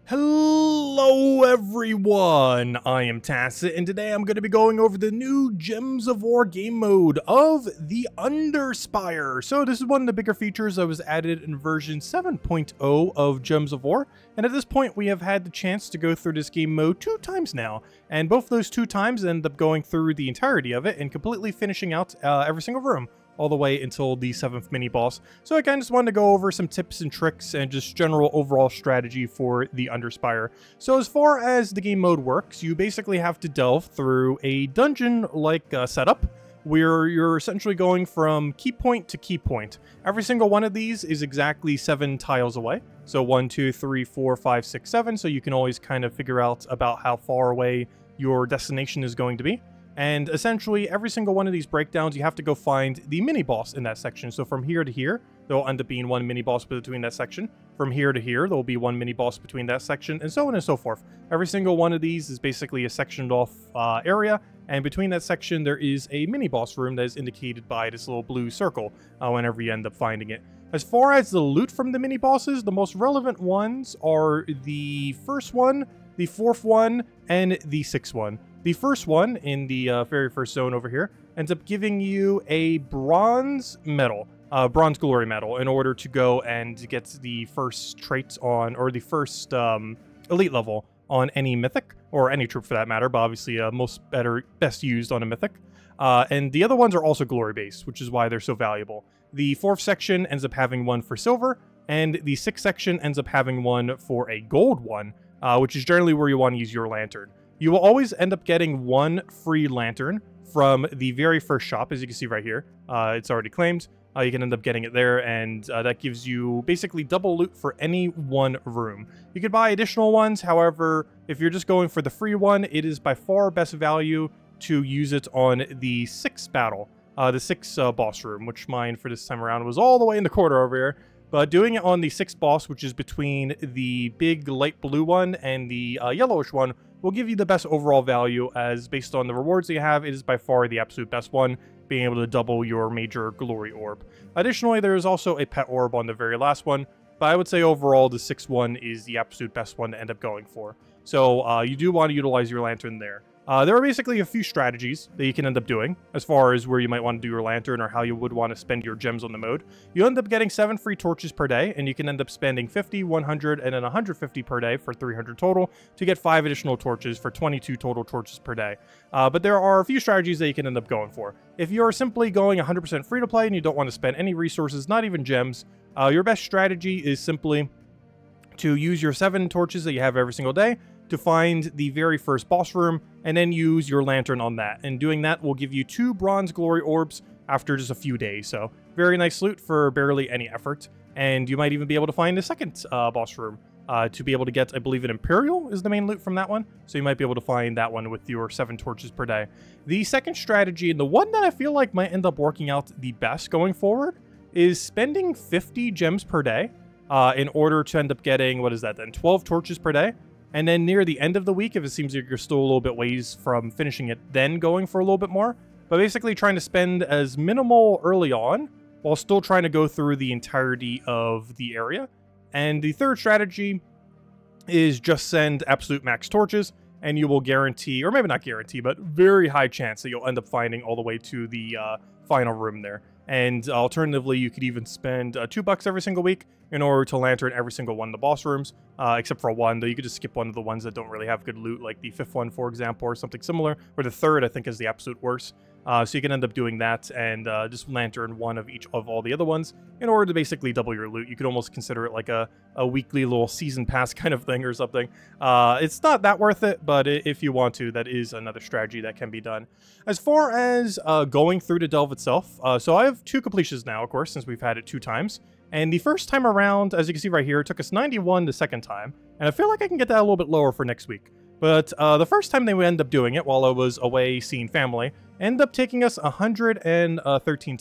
Hello everyone, I am Tacit, and today I'm going to be going over the new Gems of War game mode of the Underspire. So this is one of the bigger features that was added in version 7.0 of Gems of War, and at this point we have had the chance to go through this game mode 2 times now, and both those 2 times end up going through the entirety of it and completely finishing out every single room, all the way until the 7th mini-boss. So I kind of just wanted to go over some tips and tricks and just general overall strategy for the Underspire. So as far as the game mode works, you basically have to delve through a dungeon-like setup, where you're essentially going from key point to key point. Every single one of these is exactly 7 tiles away. So 1, 2, 3, 4, 5, 6, 7, so you can always kind of figure out about how far away your destination is going to be. And essentially, every single one of these breakdowns, you have to go find the mini-boss in that section. So from here to here, there will end up being 1 mini-boss between that section. From here to here, there will be 1 mini-boss between that section, and so on and so forth. Every single one of these is basically a sectioned off area, and between that section, there is a mini-boss room that is indicated by this little blue circle whenever you end up finding it. As far as the loot from the mini-bosses, the most relevant ones are the first one, the 4th one, and the 6th one. The first one, in the very first zone over here, ends up giving you a bronze medal, bronze glory medal, in order to go and get the first traits on, or the first elite level on any mythic, or any troop for that matter, but obviously best used on a mythic. And the other ones are also glory based, which is why they're so valuable. The 4th section ends up having one for silver, and the 6th section ends up having one for a gold one, which is generally where you want to use your lantern. You will always end up getting 1 free lantern from the very first shop, as you can see right here. It's already claimed. You can end up getting it there, and that gives you basically double loot for any one room. You could buy additional ones, however, if you're just going for the free one, it is by far best value to use it on the 6th battle, the 6th boss room, which mine for this time around was all the way in the corner over here. But doing it on the 6th boss, which is between the big light blue one and the yellowish one, will give you the best overall value, as based on the rewards that you have, it is by far the absolute best one, being able to double your major glory orb. Additionally, there is also a pet orb on the very last one, but I would say overall the 6th one is the absolute best one to end up going for. So you do want to utilize your lantern there. There are basically a few strategies that you can end up doing as far as where you might want to do your lantern or how you would want to spend your gems on the mode. You end up getting 7 free torches per day, and you can end up spending 50, 100, and then 150 per day for 300 total to get 5 additional torches for 22 total torches per day. But there are a few strategies that you can end up going for. If you're simply going 100% free to play and you don't want to spend any resources, not even gems, your best strategy is simply to use your 7 torches that you have every single day to find the very first boss room, and then use your lantern on that. And doing that will give you 2 bronze glory orbs after just a few days. So very nice loot for barely any effort. And you might even be able to find a 2nd boss room to be able to get, I believe, an Imperial is the main loot from that one. So you might be able to find that one with your 7 torches per day. The second strategy, and the one that I feel like might end up working out the best going forward, is spending 50 gems per day in order to end up getting, what is that then, 12 torches per day. And then near the end of the week, if it seems like you're still a little bit ways from finishing it, then going for a little bit more. But basically trying to spend as minimal early on, while still trying to go through the entirety of the area. And the third strategy is just send absolute max torches, and you will guarantee, or maybe not guarantee, but very high chance that you'll end up finding all the way to the final room there. And alternatively, you could even spend $2 every single week in order to lantern every single one of the boss rooms, except for one, though you could just skip one of the ones that don't really have good loot, like the 5th one, for example, or something similar, or the 3rd, I think, is the absolute worst. So you can end up doing that and just lantern one of each of all the other ones in order to basically double your loot. You could almost consider it like a weekly little season pass kind of thing or something. It's not that worth it, but if you want to, that is another strategy that can be done. As far as going through the delve itself, so I have 2 completions now, of course, since we've had it 2 times. And the first time around, as you can see right here, it took us 91 the second time. And I feel like I can get that a little bit lower for next week. But the first time they would end up doing it while I was away seeing family, ended up taking us 113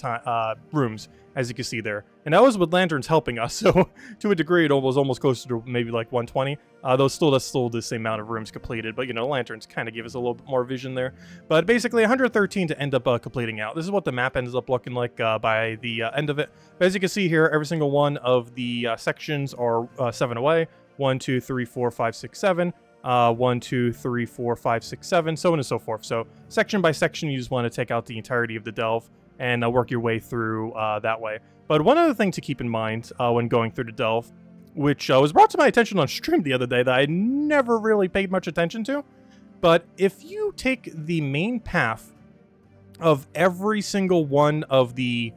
rooms, as you can see there. And that was with lanterns helping us, so to a degree it was almost closer to maybe like 120. That's still the same amount of rooms completed, but you know, lanterns kind of give us a little bit more vision there. But basically 113 to end up completing out. This is what the map ends up looking like by the end of it. But as you can see here, every single one of the sections are 7 away. 1, 2, 3, 4, 5, 6, 7. 1, 2, 3, 4, 5, 6, 7, so on and so forth. So section by section, you just want to take out the entirety of the delve and work your way through that way. But one other thing to keep in mind when going through the delve, which was brought to my attention on stream the other day that I never really paid much attention to, but if you take the main path of every single one of the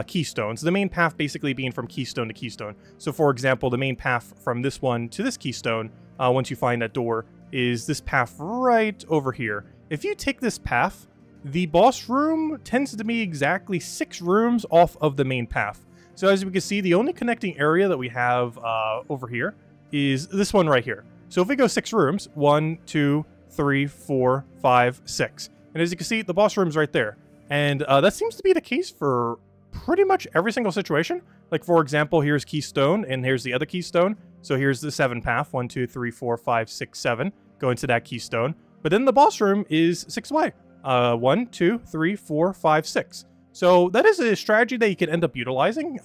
keystones, the main path basically being from keystone to keystone. So for example, the main path from this one to this keystone, once you find that door, is this path right over here. If you take this path, the boss room tends to be exactly 6 rooms off of the main path. So as we can see, the only connecting area that we have over here is this one right here. So if we go 6 rooms, 1, 2, 3, 4, 5, 6. And as you can see, the boss room's right there. And that seems to be the case for pretty much every single situation. Like, for example, here's keystone, and here's the other keystone. So here's the 7 path, 1, 2, 3, 4, 5, 6, 7, go into that keystone. But then the boss room is 6 away. 1, 2, 3, 4, 5, 6. So that is a strategy that you can end up utilizing.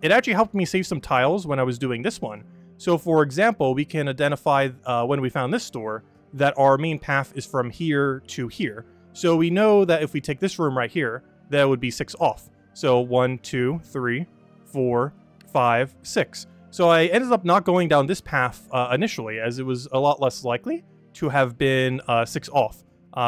It actually helped me save some tiles when I was doing this one. So for example, we can identify when we found this door that our main path is from here to here. So we know that if we take this room right here, that would be 6 off. So 1, 2, 3, 4, 5, 6. So I ended up not going down this path initially, as it was a lot less likely to have been 6 off,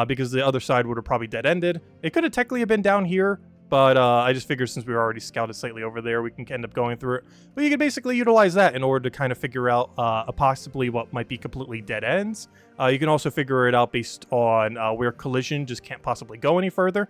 because the other side would have probably dead-ended. It could have technically been down here, but I just figured since we were already scouted slightly over there, we can end up going through it. But you can basically utilize that in order to kind of figure out possibly what might be completely dead ends. You can also figure it out based on where collision just can't possibly go any further.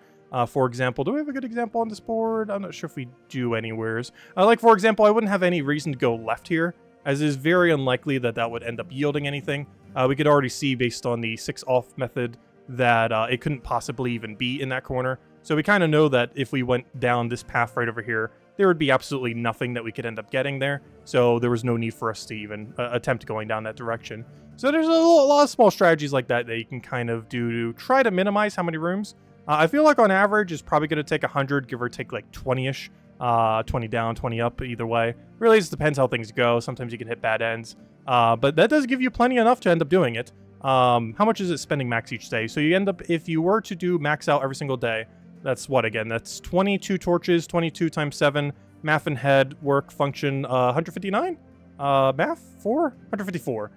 For example, do we have a good example on this board? I'm not sure if we do anywheres. Like, for example, I wouldn't have any reason to go left here, as it is very unlikely that that would end up yielding anything. We could already see, based on the 6 off method, that it couldn't possibly even be in that corner. So we kind of know that if we went down this path right over here, there would be absolutely nothing that we could end up getting there. So there was no need for us to even attempt going down that direction. So there's a lot of small strategies like that that you can kind of do to try to minimize how many rooms. I feel like on average, it's probably going to take 100, give or take like 20-ish. 20 down, 20 up, either way. Really just depends how things go. Sometimes you can hit bad ends. But that does give you plenty enough to end up doing it. How much is it spending max each day? So you end up, if you were to do max out every single day, that's what again? That's 22 torches, 22 times 7, math and head, work, function, 159? Math? 4? 154.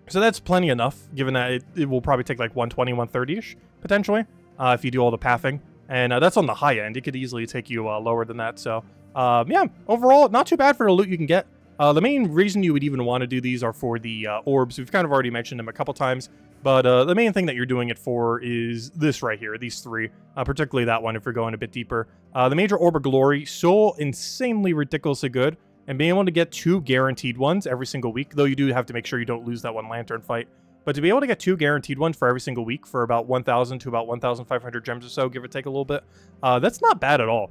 So that's plenty enough, given that it will probably take like 120, 130-ish, potentially, if you do all the pathing. And that's on the high end. It could easily take you lower than that. So, yeah, overall, not too bad for the loot you can get. The main reason you would even want to do these are for the orbs. We've kind of already mentioned them a couple times. But the main thing that you're doing it for is this right here, these 3. Particularly that one if you're going a bit deeper. The Major Orb of Glory, so insanely ridiculously good. And being able to get 2 guaranteed ones every single week, though you do have to make sure you don't lose that one lantern fight. But to be able to get 2 guaranteed ones for every single week for about 1,000 to about 1,500 gems or so, give or take a little bit, that's not bad at all.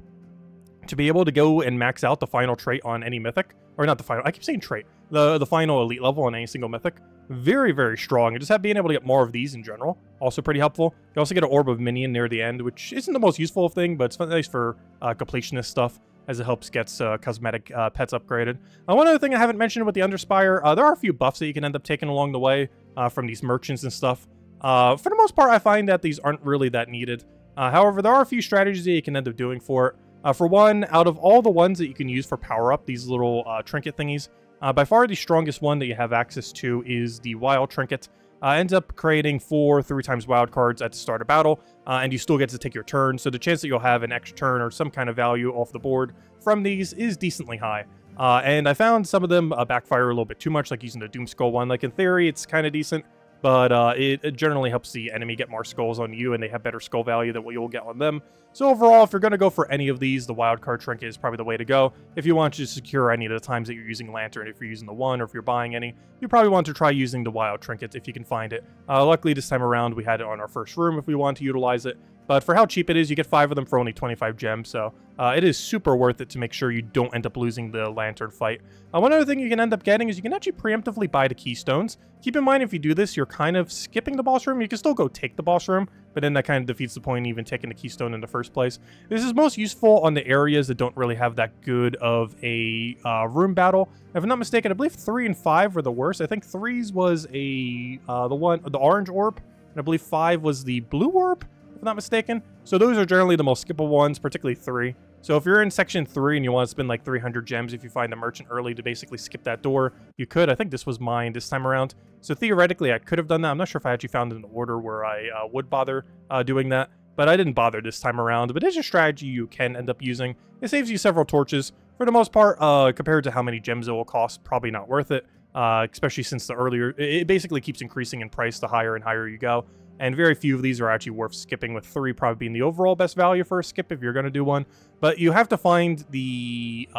To be able to go and max out the final trait on any mythic, or not the final, I keep saying trait, the final elite level on any single mythic, very, very strong. And just being able to get more of these in general, also pretty helpful. You also get an Orb of Minion near the end, which isn't the most useful thing, but it's nice for completionist stuff, as it helps get cosmetic pets upgraded. One other thing I haven't mentioned with the Underspire, there are a few buffs that you can end up taking along the way from these merchants and stuff. For the most part, I find that these aren't really that needed. However, there are a few strategies that you can end up doing for it. For one, out of all the ones that you can use for power-up, these little trinket thingies, by far the strongest one that you have access to is the Wild Trinket. Ends up creating 4 3x wild cards at the start of battle, and you still get to take your turn, so the chance that you'll have an extra turn or some kind of value off the board from these is decently high. And I found some of them backfire a little bit too much, like using the Doom Skull one. Like, in theory, it's kind of decent, but it generally helps the enemy get more skulls on you, and they have better skull value than what you'll get on them. So overall, if you're going to go for any of these, the Wildcard Trinket is probably the way to go. If you want to secure any of the times that you're using Lantern, if you're using the one, or if you're buying any, you probably want to try using the Wild Trinket if you can find it. Luckily, this time around, we had it on our first room if we want to utilize it. But for how cheap it is, you get 5 of them for only 25 gems, so it is super worth it to make sure you don't end up losing the lantern fight. One other thing you can end up getting is you can actually preemptively buy the keystones. Keep in mind, if you do this, you're kind of skipping the boss room. You can still go take the boss room, but then that kind of defeats the point of even taking the keystone in the first place. This is most useful on the areas that don't really have that good of a room battle. If I'm not mistaken, I believe 3 and 5 were the worst. I think 3's was the orange orb, and I believe 5 was the blue orb, if I'm not mistaken. So those are generally the most skippable ones, particularly 3. So if you're in section 3 and you want to spend like 300 gems, if you find the merchant early to basically skip that door, you could. I think this was mine this time around. So theoretically, I could have done that. I'm not sure if I actually found an order where I would bother doing that, but I didn't bother this time around. But it's a strategy you can end up using. It saves you several torches. For the most part, compared to how many gems it will cost, probably not worth it. Especially since the earlier, it basically keeps increasing in price the higher and higher you go. And very few of these are actually worth skipping, with 3 probably being the overall best value for a skip if you're going to do one. But you have to find the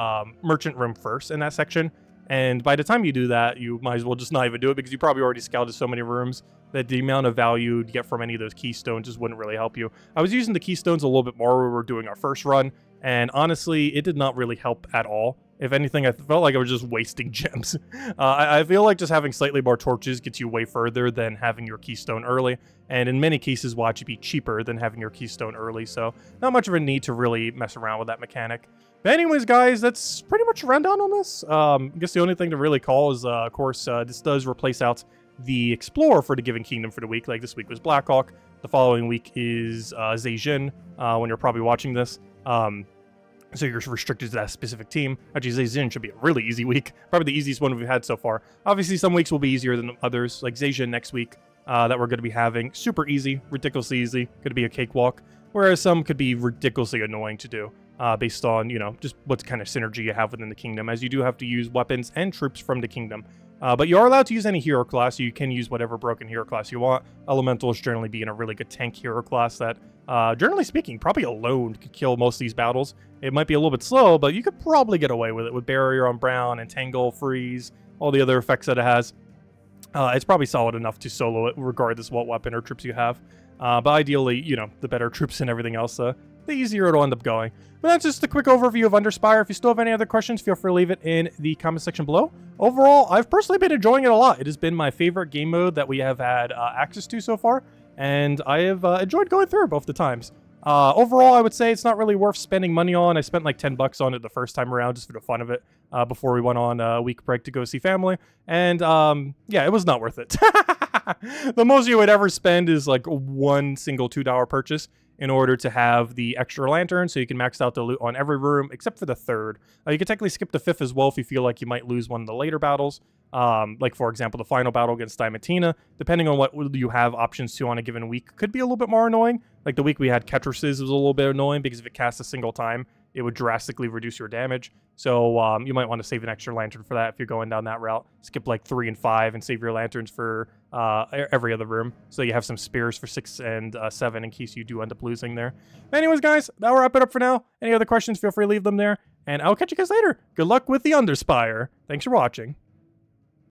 merchant room first in that section. And by the time you do that, you might as well just not even do it, because you probably already scouted so many rooms that the amount of value you'd get from any of those keystones just wouldn't really help you. I was using the keystones a little bit more when we were doing our first run, and honestly, it did not really help at all. If anything, I felt like I was just wasting gems. I feel like just having slightly more torches gets you way further than having your keystone early, and in many cases will actually be cheaper than having your keystone early, so not much of a need to really mess around with that mechanic. But anyways, guys, that's pretty much a rundown on this. I guess the only thing to really call is, of course, this does replace out the Explorer for the given kingdom for the week. Like this week was Blackhawk. The following week is Zhejiang, when you're probably watching this. So you're restricted to that specific team. Actually, Zhejiang should be a really easy week. Probably the easiest one we've had so far. Obviously, some weeks will be easier than others, like Zhejiang next week that we're going to be having. Super easy, ridiculously easy. Going to be a cakewalk. Whereas some could be ridiculously annoying to do based on, you know, just what kind of synergy you have within the kingdom, as you do have to use weapons and troops from the kingdom. But you are allowed to use any hero class, so you can use whatever broken hero class you want. Elementals generally being a really good tank hero class that, generally speaking, probably alone could kill most of these battles. It might be a little bit slow, but you could probably get away with it with Barrier on Brown, Entangle, Freeze, all the other effects that it has. It's probably solid enough to solo it, regardless of what weapon or troops you have. But ideally, you know, the better troops and everything else, the easier it'll end up going. But that's just a quick overview of Underspire. If you still have any other questions, feel free to leave it in the comment section below. Overall, I've personally been enjoying it a lot. It has been my favorite game mode that we have had access to so far, and I have enjoyed going through it both the times. Overall, I would say it's not really worth spending money on. I spent like 10 bucks on it the first time around just for the fun of it before we went on a week break to go see family. And yeah, it was not worth it. The most you would ever spend is like one single $2 purchase in order to have the extra lantern, so you can max out the loot on every room except for the 3rd. You can technically skip the 5th as well if you feel like you might lose one of the later battles. Like, for example, the final battle against Diamantina, depending on what you have options to on a given week, could be a little bit more annoying. Like the week we had Ketruses was a little bit annoying because if it casts a single time, it would drastically reduce your damage. So you might want to save an extra lantern for that if you're going down that route. Skip like 3 and 5 and save your lanterns for every other room. So you have some spares for 6 and 7 in case you do end up losing there. Anyways, guys, that'll wrap it up for now. Any other questions, feel free to leave them there. And I'll catch you guys later. Good luck with the Underspire. Thanks for watching.